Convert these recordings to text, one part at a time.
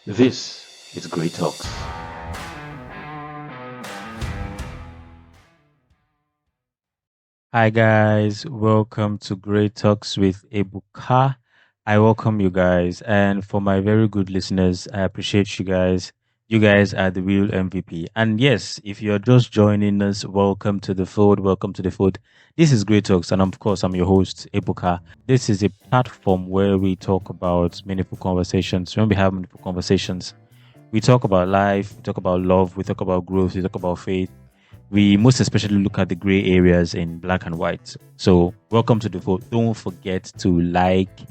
This is Great Talks. Hi guys, welcome to Great Talks with Ebuka. I welcome you guys, and for my very good listeners, I appreciate you guys. You guys are the real MVP. And yes, if you're just joining us, welcome to the fold. Welcome to the fold. This is Great Talks, and of course, I'm your host Ebuka. This is a platform where we talk about meaningful conversations. When we have meaningful conversations, we talk about life, we talk about love, we talk about growth, we talk about faith. We most especially look at the gray areas in black and white. So, welcome to the vote. Don't forget to like,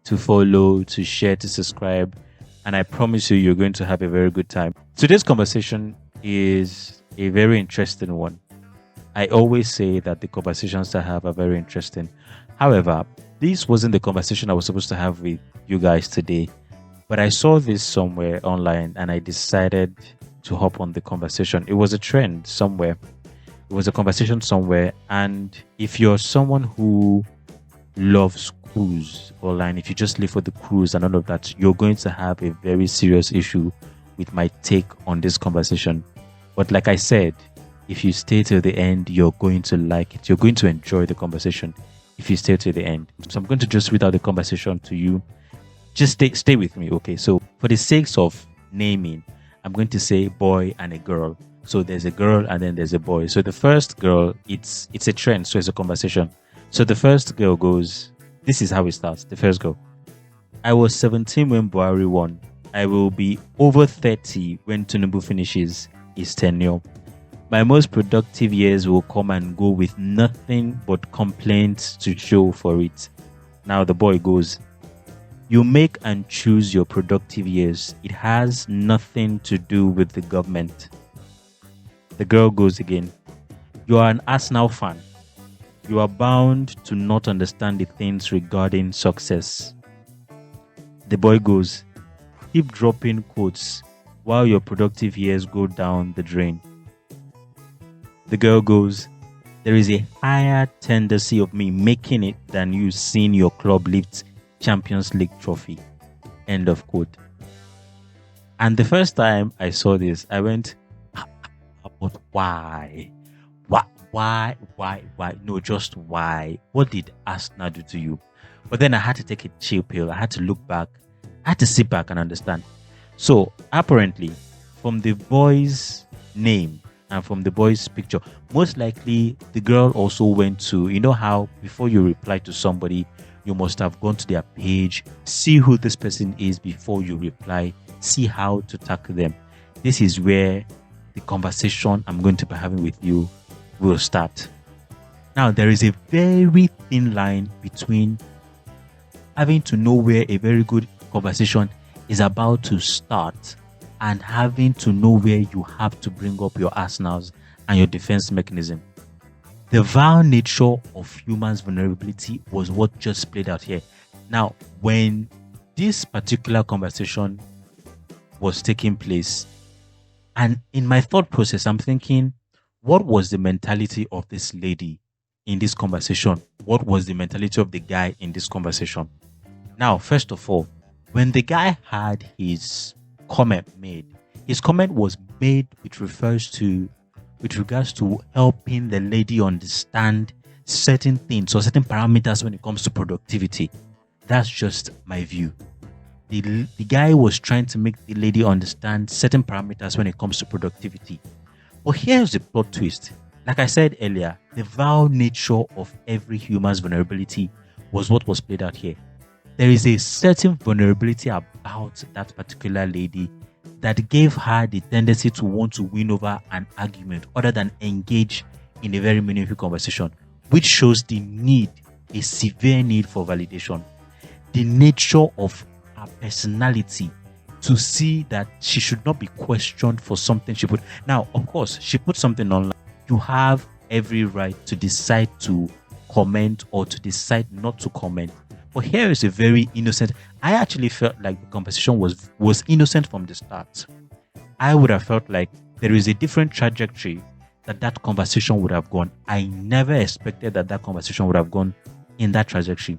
to follow, to share, to subscribe. And I promise you, you're going to have a very good time. Today's conversation is a very interesting one. I always say that the conversations I have are very interesting. However, this wasn't the conversation I was supposed to have with you guys today. But I saw this somewhere online and I decided to hop on the conversation. It was a trend somewhere. It was a conversation somewhere. And if you're someone who loves cruise online, if you just live for the cruise and all of that, you're going to have a very serious issue with my take on this conversation. But like I said, if you stay till the end, you're going to like it. You're going to enjoy the conversation if you stay till the end. So I'm going to just read out the conversation to you. Just stay with me, okay? So for the sakes of naming, I'm going to say boy and a girl. So there's a girl and then there's a boy. So the first girl, it's a trend, so it's a conversation. So the first girl goes, this is how it starts. The first girl. I was 17 when Buhari won. I will be over 30 when Tinubu finishes his tenure. My most productive years will come and go with nothing but complaints to show for it. Now the boy goes, you make and choose your productive years. It has nothing to do with the government. The girl goes again. You are an Arsenal fan. You are bound to not understand the things regarding success. The boy goes, keep dropping quotes while your productive years go down the drain. The girl goes, there is a higher tendency of me making it than you seeing your club lift Champions League trophy. End of quote. And the first time I saw this, I went, but why? Why? No, just why? What did Arsenal do to you? But then I had to take a chill pill. I had to look back. I had to sit back and understand. So apparently, from the boy's name and from the boy's picture, most likely the girl also went to, you know how before you reply to somebody, you must have gone to their page, see who this person is before you reply, see how to tackle them. This is where the conversation I'm going to be having with you will start. Now, there is a very thin line between having to know where a very good conversation is about to start and having to know where you have to bring up your arsenals and your defense mechanism. The vile nature of humans' vulnerability was what just played out here. Now, when this particular conversation was taking place, and in my thought process, I'm thinking, what was the mentality of this lady in this conversation? What was the mentality of the guy in this conversation? Now, first of all, when the guy had his comment made, his comment was made with regards to helping the lady understand certain things or certain parameters when it comes to productivity. That's just my view. The guy was trying to make the lady understand certain parameters when it comes to productivity. But here's the plot twist. Like I said earlier, the vile nature of every human's vulnerability was what was played out here. There is a certain vulnerability about that particular lady that gave her the tendency to want to win over an argument other than engage in a very meaningful conversation, which shows the need, a severe need for validation, the nature of her personality to see that she should not be questioned for something she put. Now, of course, she put something online. You have every right to decide to comment or to decide not to comment. But here is a very innocent. I actually felt like the conversation was innocent from the start. I would have felt like there is a different trajectory that conversation would have gone. I never expected that conversation would have gone in that trajectory.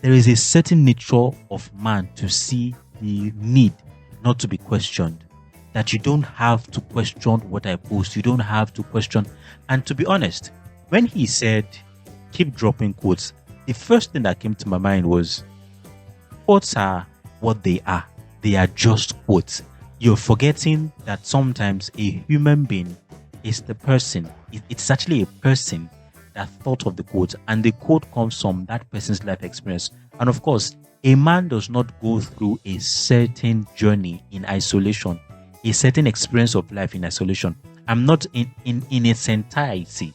There is a certain nature of man to see the need not to be questioned. That you don't have to question what I post. You don't have to question. And to be honest, when he said, keep dropping quotes, the first thing that came to my mind was, quotes are what they are. They are just quotes. You're forgetting that sometimes a human being is the person. It's actually a person that thought of the quote, and the quote comes from that person's life experience. And of course, a man does not go through a certain journey in isolation, a certain experience of life in isolation. I'm not in its entirety.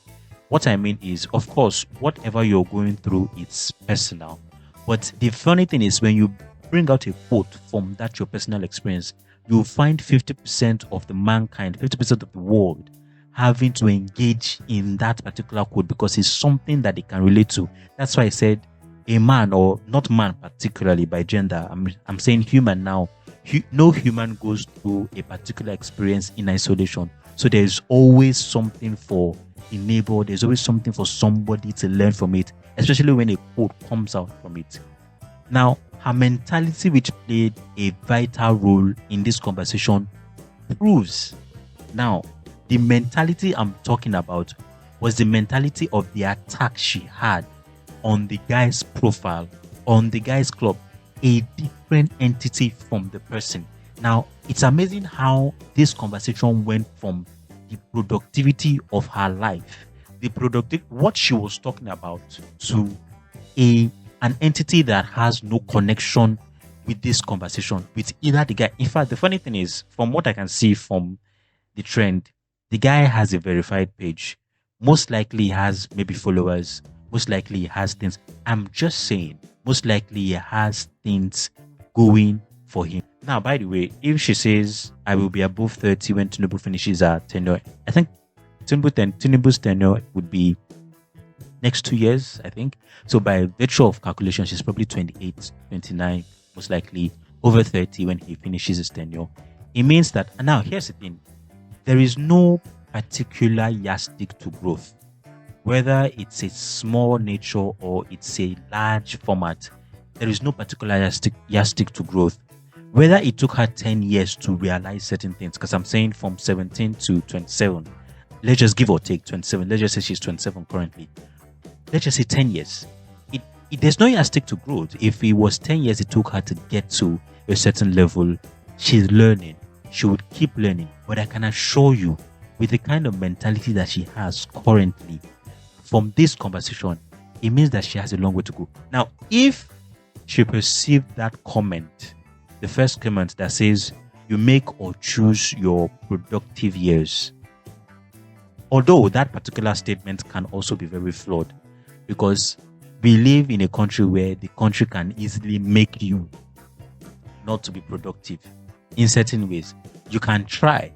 What I mean is, of course, whatever you're going through, it's personal. But the funny thing is, when you bring out a quote from that your personal experience, you'll find 50% of the mankind, 50% of the world having to engage in that particular quote because it's something that they can relate to. That's why I said a man, or not man particularly by gender. I'm saying human now. No human goes through a particular experience in isolation. So there's always something for a neighbor. There's always something for somebody to learn from it, especially when a quote comes out from it. Now, her mentality, which played a vital role in this conversation, proves. Now, the mentality I'm talking about was the mentality of the attack she had on the guy's profile, on the guy's club, a different entity from the person. Now, it's amazing how this conversation went from the productivity of her life, what she was talking about, to an entity that has no connection with this conversation, with either the guy. In fact, the funny thing is, from what I can see from the trend, the guy has a verified page. Most likely he has maybe followers. Most likely he has things. I'm just saying, most likely he has things going for him. Now, by the way, if she says, I will be above 30 when Tinubu finishes her tenure, I think Tinubu's tenure would be next 2 years, I think. So by virtue of calculation, she's probably 28, 29, most likely over 30 when he finishes his tenure. It means that, and now here's the thing, there is no particular yardstick to growth. Whether it's a small nature or it's a large format, there is no particular yardstick to growth. Whether it took her 10 years to realize certain things, because I'm saying from 17 to 27, let's just give or take 27, let's just say she's 27 currently. Let's just say 10 years. There's no yardstick to growth. If it was 10 years it took her to get to a certain level, she's learning. She would keep learning. But I can assure you, with the kind of mentality that she has currently, from this conversation, it means that she has a long way to go. Now, if she perceived that comment, the first comment that says, you make or choose your productive years, although that particular statement can also be very flawed, because we live in a country where the country can easily make you not to be productive in certain ways. You can try,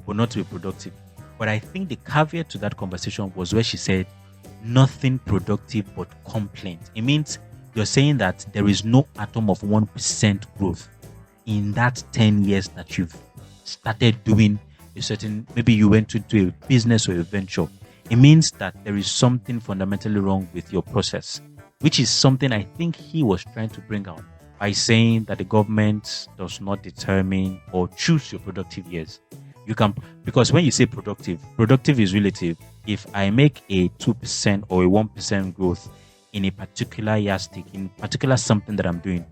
but not to be productive. But I think the caveat to that conversation was where she said, nothing productive but complaint. It means you're saying that there is no atom of 1% growth in that 10 years that you've started doing a certain, maybe you went into a business or a venture. It means that there is something fundamentally wrong with your process, which is something I think he was trying to bring out by saying that the government does not determine or choose your productive years. You can, because when you say productive is relative. If I make a 2% or a 1% growth in a particular yardstick, in particular something that I'm doing,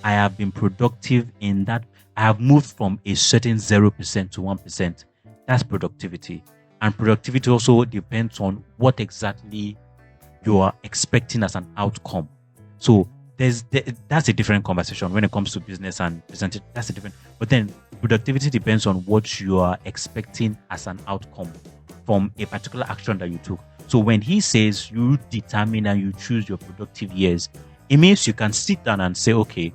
I have been productive in that. I have moved from a certain 0% to 1%. That's productivity. And productivity also depends on what exactly you are expecting as an outcome. So that's a different conversation when it comes to business and presenting. That's a different. But then productivity depends on what you are expecting as an outcome from a particular action that you took. So when he says you determine and you choose your productive years, it means you can sit down and say, okay,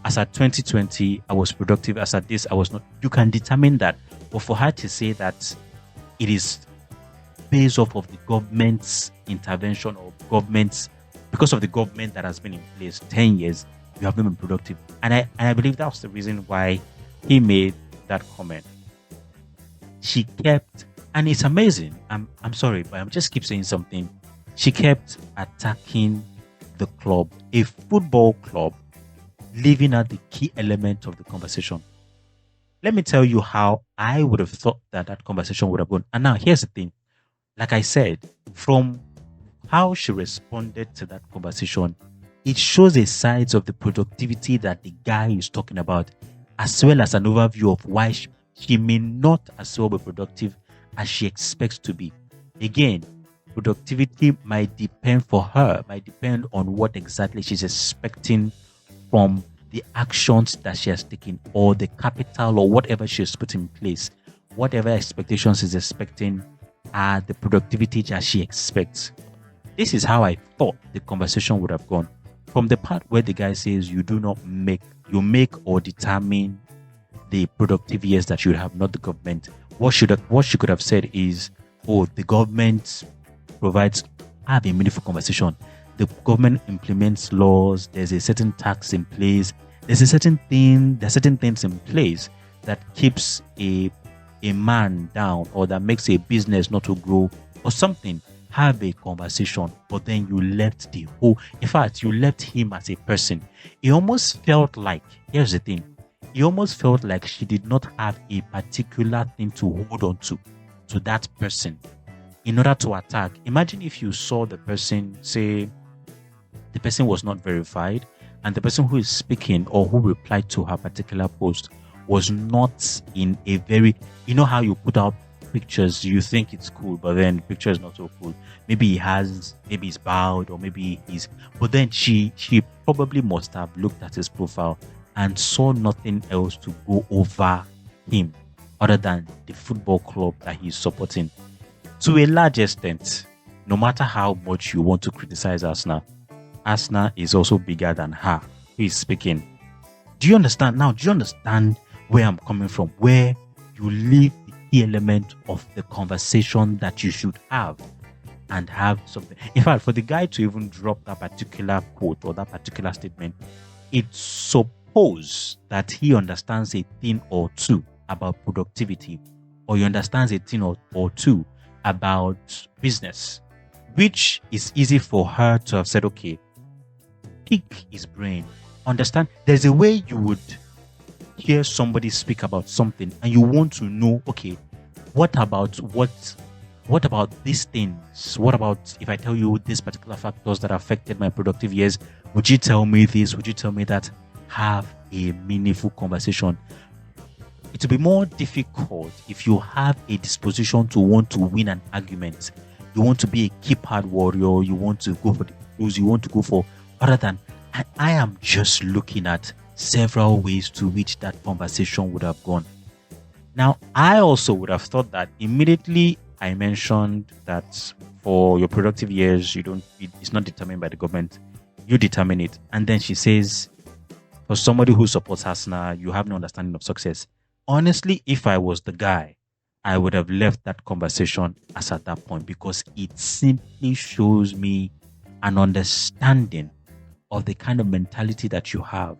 as at 2020, I was productive. As at this, I was not. You can determine that. But for her to say that it is based off of the government's intervention or because of the government that has been in place 10 years, you have not been productive. And I believe that was the reason why he made that comment. She kept, and it's amazing. I'm sorry, but I'm just keep saying something. She kept attacking the club, a football club, leaving out the key element of the conversation. Let me tell you how I would have thought that that conversation would have gone. And now here's the thing. Like I said, from how she responded to that conversation, it shows a sides of the productivity that the guy is talking about, as well as an overview of why she may not as well be productive as she expects to be. Again, productivity might depend for her, might depend on what exactly she's expecting from the actions that she has taken or the capital or whatever she has put in place. Whatever expectations she's expecting are the productivity that she expects. This is how I thought the conversation would have gone. From the part where the guy says you make or determine the productive years that you have, not the government. What she could have said is, oh, the government provides, have a meaningful conversation. The government implements laws, there's a certain tax in place, there's certain things in place that keeps a man down or that makes a business not to grow or something. Have a conversation, but then you left the whole, in fact, you left him as a person. It almost felt like, here's the thing, it almost felt like she did not have a particular thing to hold on to that person in order to attack. Imagine if you saw the person, say, the person was not verified, and the person who is speaking or who replied to her particular post was not in a very, you know how you put out pictures, you think it's cool, but then the picture is not so cool. Maybe he's bowed, or maybe he's, but then she probably must have looked at his profile and saw nothing else to go over him other than the football club that he's supporting. To a large extent, no matter how much you want to criticize Arsenal, Arsenal is also bigger than her who is speaking. Do you understand now? Do you understand where I'm coming from? Where you leave the key element of the conversation that you should have and have something. In fact, for the guy to even drop that particular quote or that particular statement, it's suppose that he understands a thing or two about productivity, or he understands a thing or two about business, which is easy for her to have said, okay, pick his brain. Understand? There's a way you would hear somebody speak about something and you want to know, okay, what about these things? What about if I tell you these particular factors that affected my productive years? Would you tell me this? Would you tell me that? Have a meaningful conversation. It will be more difficult if you have a disposition to want to win an argument. You want to be a keypad warrior. You want to go for the rules. You want to go for other than. I am just looking at several ways to which that conversation would have gone. Now, I also would have thought that immediately I mentioned that for your productive years, it's not determined by the government. You determine it. And then she says, for somebody who supports Arsenal, you have no understanding of success. Honestly, if I was the guy, I would have left that conversation as at that point, because it simply shows me an understanding of the kind of mentality that you have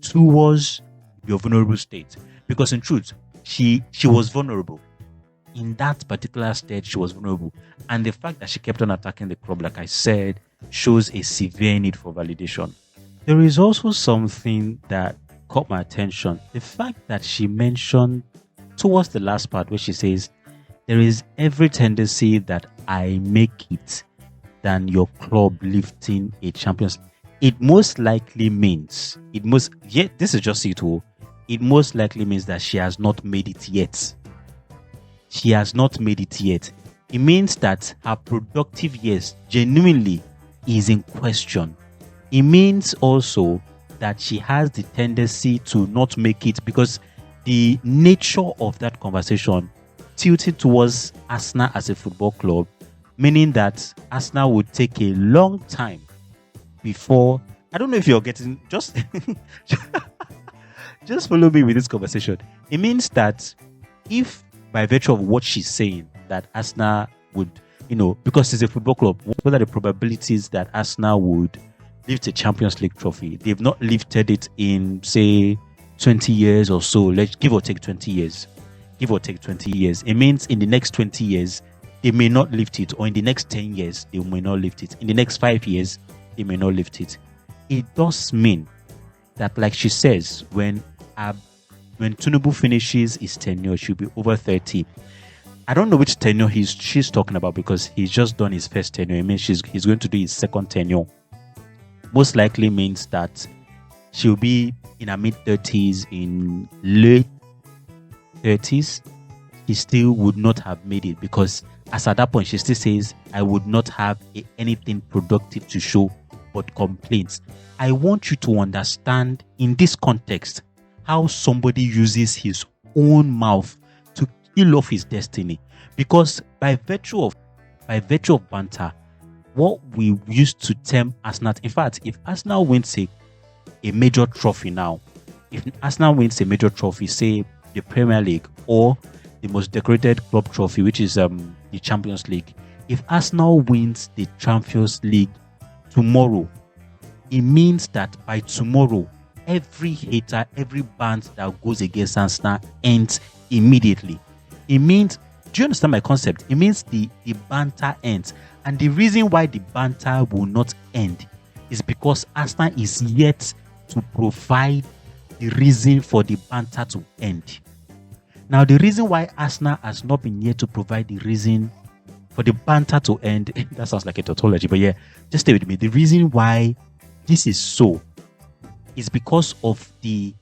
towards your vulnerable state. Because in truth, she was vulnerable. In that particular state, she was vulnerable. And the fact that she kept on attacking the club, like I said, shows a severe need for validation. There is also something that caught my attention. The fact that she mentioned towards the last part where she says, there is every tendency that I make it than your club lifting a Champions League. It most likely means, this is just it all. It most likely means that she has not made it yet. She has not made it yet. It means that her productive years genuinely is in question. It means also that she has the tendency to not make it, because the nature of that conversation tilted towards Arsenal as a football club, meaning that Arsenal would take a long time before. I don't know if you're getting, just follow me with this conversation. It means that if by virtue of what she's saying that Arsenal would, because it's a football club, what are the probabilities that Arsenal would lift a Champions League trophy? They've not lifted it in, say, 20 years or so. Let's give or take 20 years. Give or take 20 years. It means in the next 20 years, they may not lift it, or in the next 10 years, they may not lift it. In the next 5 years, they may not lift it. It does mean that, like she says, when when Tinubu finishes his tenure, she'll be over 30. I don't know which tenure she's talking about because he's just done his first tenure. It means he's going to do his second tenure. Most likely means that she'll be in her mid 30s, in late 30s. She still would not have made it because as at that point she still says, I would not have anything productive to show but complaints. I want you to understand in this context how somebody uses his own mouth to kill off his destiny, because by virtue of banter, what we used to term Arsenal, in fact, if Arsenal wins a major trophy now, if Arsenal wins a major trophy, say the Premier League or the most decorated club trophy, which is the Champions League, if Arsenal wins the Champions League tomorrow, it means that by tomorrow, every hater, every band that goes against Arsenal ends immediately. It means, do you understand my concept? It means the banter ends. And the reason why the banter will not end is because Arsenal is yet to provide the reason for the banter to end. Now, the reason why Arsenal has not been yet to provide the reason for the banter to end, that sounds like a tautology, but yeah, just stay with me. The reason why this is so is because of the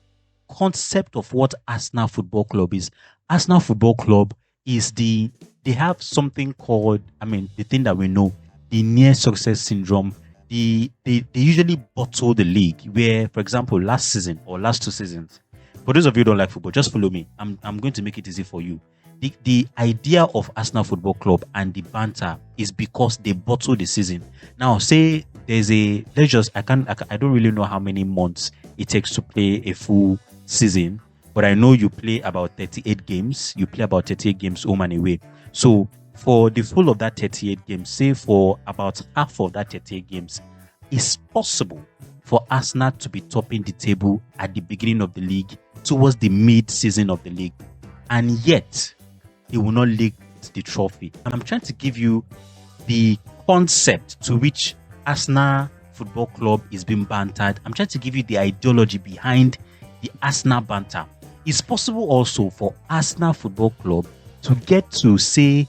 concept of what Arsenal Football Club is. Arsenal Football Club is they have something called, the thing that we know, the near success syndrome. They usually bottle the league, where, for example, last season or last 2 seasons, for those of you who don't like football, just follow me. I'm going to make it easy for you. The idea of Arsenal Football Club and the banter is because they bottle the season. Now, say there's I don't really know how many months it takes to play a full season, but I know you play about 38 games. You play about 38 games home and away. So for the full of that 38 games, say for about half of that 38 games, it's possible for Arsenal to be topping the table at the beginning of the league towards the mid-season of the league. And yet, they will not lift the trophy. I'm trying to give you the concept to which Arsenal Football Club is being bantered. I'm trying to give you the ideology behind the Arsenal banter. It's possible also for Arsenal Football Club to get to, say,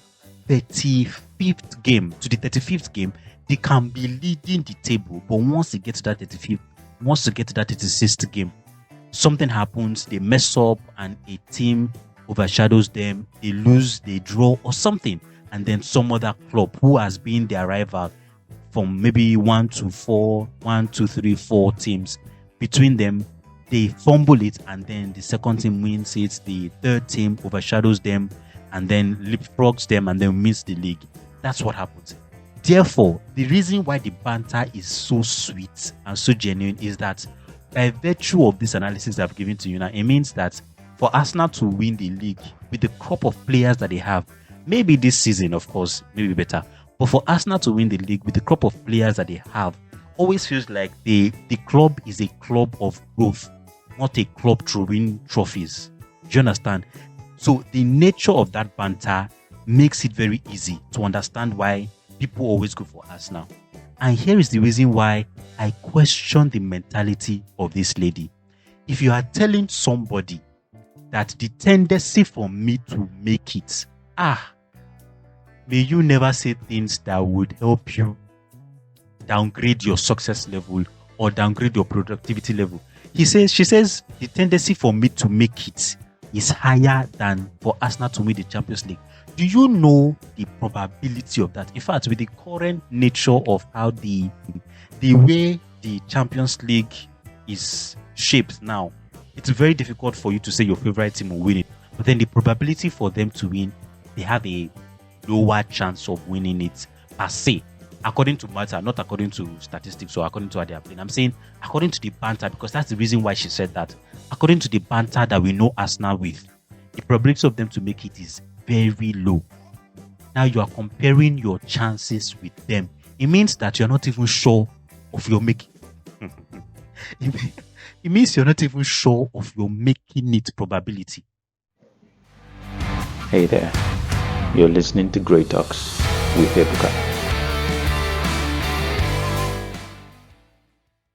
35th game. To the 35th game, they can be leading the table. But once they get to that 35th, once they get to that 36th game, something happens, they mess up and a team overshadows them, they lose, they draw or something, and then some other club who has been their rival from maybe 1 to 4, 1, 2, 3, 4 teams, between them, they fumble it, and then the second team wins it, the third team overshadows them, and then leapfrogs them, and then wins the league. That's what happens. Therefore, the reason why the banter is so sweet and so genuine is that by virtue of this analysis I've given to you now, it means that for Arsenal to win the league with the crop of players that they have, maybe this season, of course, maybe better, but for Arsenal to win the league with the crop of players that they have, always feels like the club is a club of growth, not a club to win trophies. Do you understand? So the nature of that banter makes it very easy to understand why people always go for Arsenal. And here is the reason why I question the mentality of this lady. If you are telling somebody that the tendency for me to make it, may you never say things that would help you downgrade your success level or downgrade your productivity level. She says, the tendency for me to make it is higher than for Arsenal to win the Champions League. Do you know the probability of that? In fact, with the current nature of how the way the Champions League is shaped now, it's very difficult for you to say your favorite team will win it. But then the probability for them to win, they have a lower chance of winning it per se, according to matter, not according to statistics or according to how they are playing. I'm saying according to the banter, because that's the reason why she said that. According to the banter that we know Arsenal with, the probability of them to make it is very low. Now you are comparing your chances with them. It means that you're not even sure of your making. It means you're not even sure of your making it probability. Hey there, you're listening to Great Talks with Ebuka.